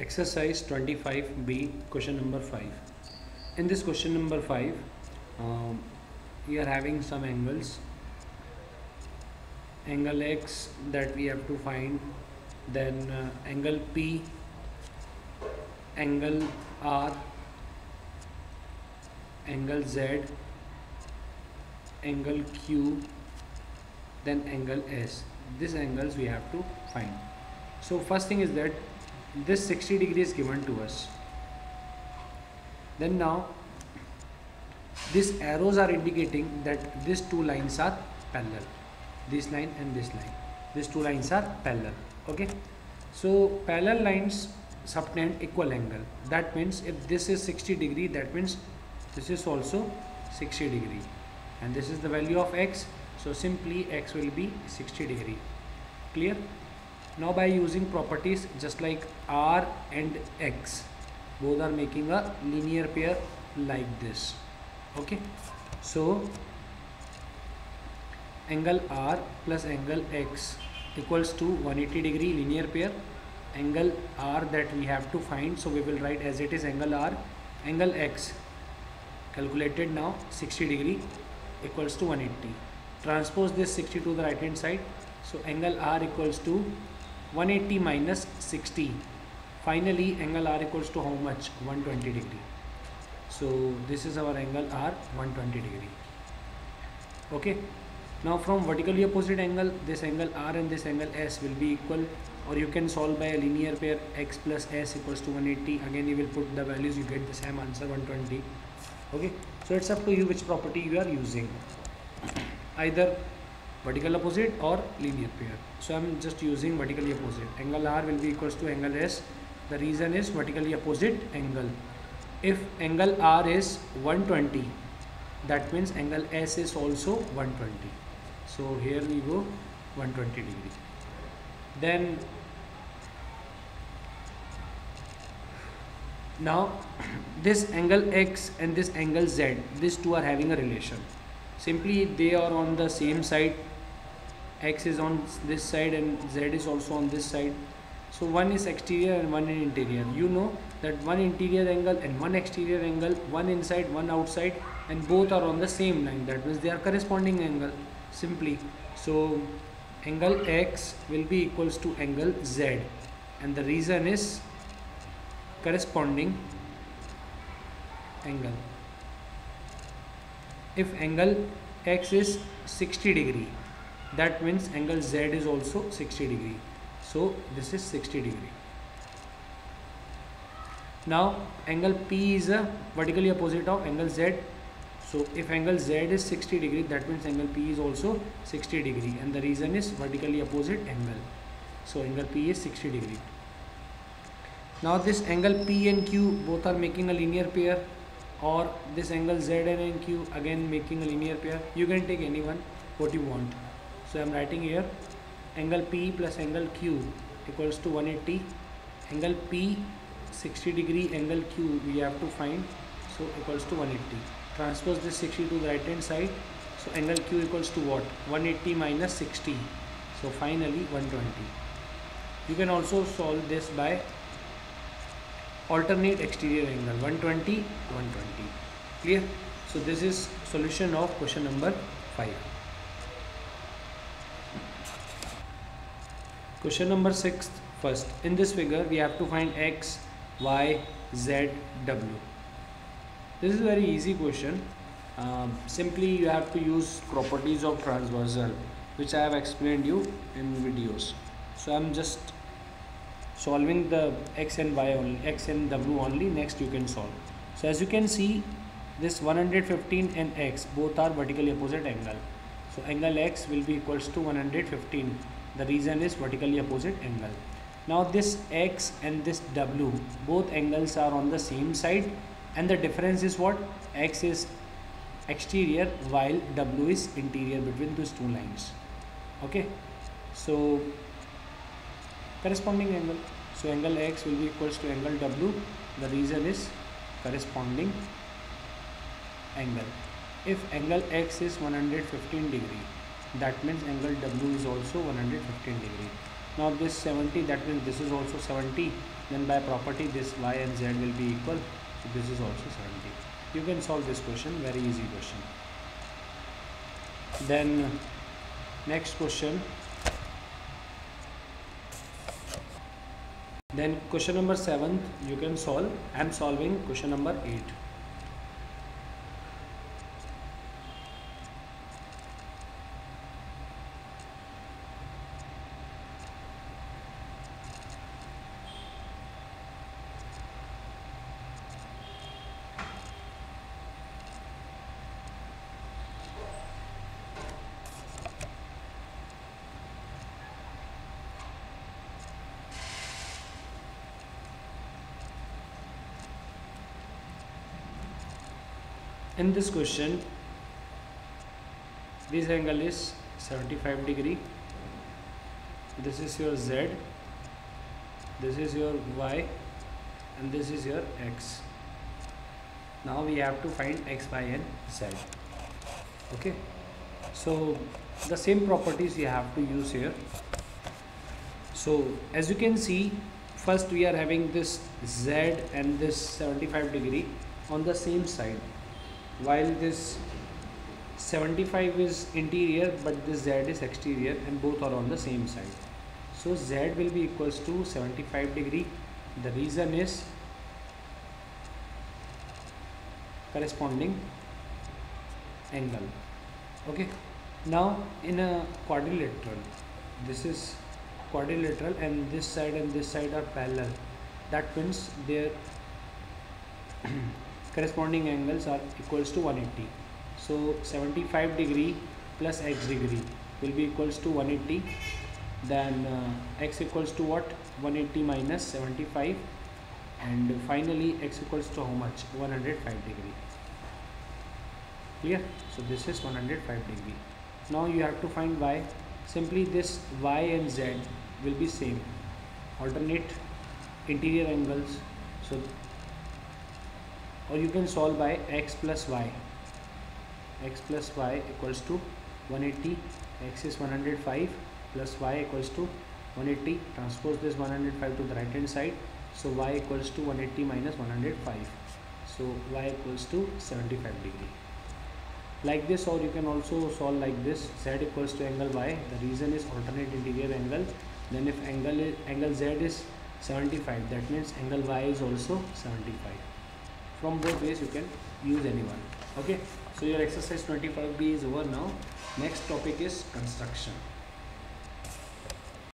Exercise 25B, question number 5. In this question number 5, we are having some angles. Angle X that we have to find, then angle P, angle R, angle Z, angle Q, then angle S. These angles we have to find. So first thing is that this 60 degree is given to us. Then now these arrows are indicating that these two lines are parallel. This line and this line. These two lines are parallel. Okay. So parallel lines subtend equal angle. That means if this is 60 degree, that means this is also 60 degree. And this is the value of X. So simply X will be 60 degree. Clear? Now by using properties just like R and X, both are making a linear pair like this. Okay. So angle R plus angle X equals to 180 degree linear pair. Angle R that we have to find, so we will write as it is angle R. Angle X calculated now 60 degree equals to 180. Transpose this 60 to the right hand side. So angle R equals to 180 minus 60. Finally angle R equals to how much? 120 degree. So this is our angle R, 120 degree. Okay. Now from vertically opposite angle, this angle R and this angle S will be equal, or you can solve by a linear pair. X plus S equals to 180. Again you will put the values, you get the same answer, 120. Okay. So it's up to you which property you are using, either vertical opposite or linear pair. So I'm just using vertically opposite. Angle R will be equals to angle S. The reason is vertically opposite angle. If angle R is 120, that means angle S is also 120. So here we go 120 degree. Then now this angle X and this angle Z, these two are having a relation. Simply they are on the same side. X is on this side and Z is also on this side. So one is exterior and one is interior. You know that one interior angle and one exterior angle, one inside, one outside, and both are on the same line. That means they are corresponding angle simply. So angle X will be equals to angle Z, and the reason is corresponding angle. If angle X is 60 degree, that means angle Z is also 60 degree. So this is 60 degree. Now angle P is a vertically opposite of angle Z. So if angle Z is 60 degree, that means angle P is also 60 degree, and the reason is vertically opposite angle. So angle P is 60 degree. Now this angle P and Q both are making a linear pair, or this angle Z and Q again making a linear pair. You can take any one what you want. So I am writing here angle P plus angle Q equals to 180. Angle P 60 degree, angle Q we have to find, so equals to 180. Transpose this 60 to the right hand side. So angle Q equals to what? 180 minus 60. So finally 120. You can also solve this by alternate exterior angle, 120, 120. Clear? So this is solution of question number 5. Question number 6. First, in this figure we have to find X, Y, Z, W. This is a very easy question. Simply you have to use properties of transversal, which I have explained you in videos. So I am just solving the X and Y only, X and W only. Next you can solve. So as you can see, this 115 and X both are vertically opposite angle. So angle X will be equals to 115. The reason is vertically opposite angle. Now this X and this W, both angles are on the same side, and the difference is what? X is exterior while W is interior between these two lines. Okay. So corresponding angle. So angle X will be equals to angle W. The reason is corresponding angle. If angle X is 115 degree, that means angle W is also 115 degree. Now this 70, that means this is also 70. Then by property this y and z will be equal, so this is also 70. You can solve this question, very easy question. Then next question, then question number 7 you can solve. I am solving question number 8. In this question, this angle is 75 degree. This is your z, this is your y, and this is your x. Now we have to find x, y and z. Okay, so the same properties we have to use here. So as you can see, first we are having this z and this 75 degree on the same side, while this 75 is interior but this z is exterior, and both are on the same side. So z will be equals to 75 degree. The reason is corresponding angle. Okay, now in a quadrilateral, this is quadrilateral and this side and this side are parallel. That means their corresponding angles are equals to 180. So 75 degree plus x degree will be equals to 180. Then x equals to what? 180 minus 75, and finally x equals to how much? 105 degree. Clear? So this is 105 degree. Now you have to find y. Simply this y and z will be same, alternate interior angles. So, or you can solve by x plus y. X plus y equals to 180. X is 105 plus y equals to 180. Transpose this 105 to the right hand side. So y equals to 180 minus 105. So y equals to 75 degree. Like this, or you can also solve like this. Z equals to angle y. The reason is alternate interior angle. Then if angle z is 75, that means angle y is also 75. From both ways you can use any one. Okay, so your exercise 25B is over now. Next topic is construction.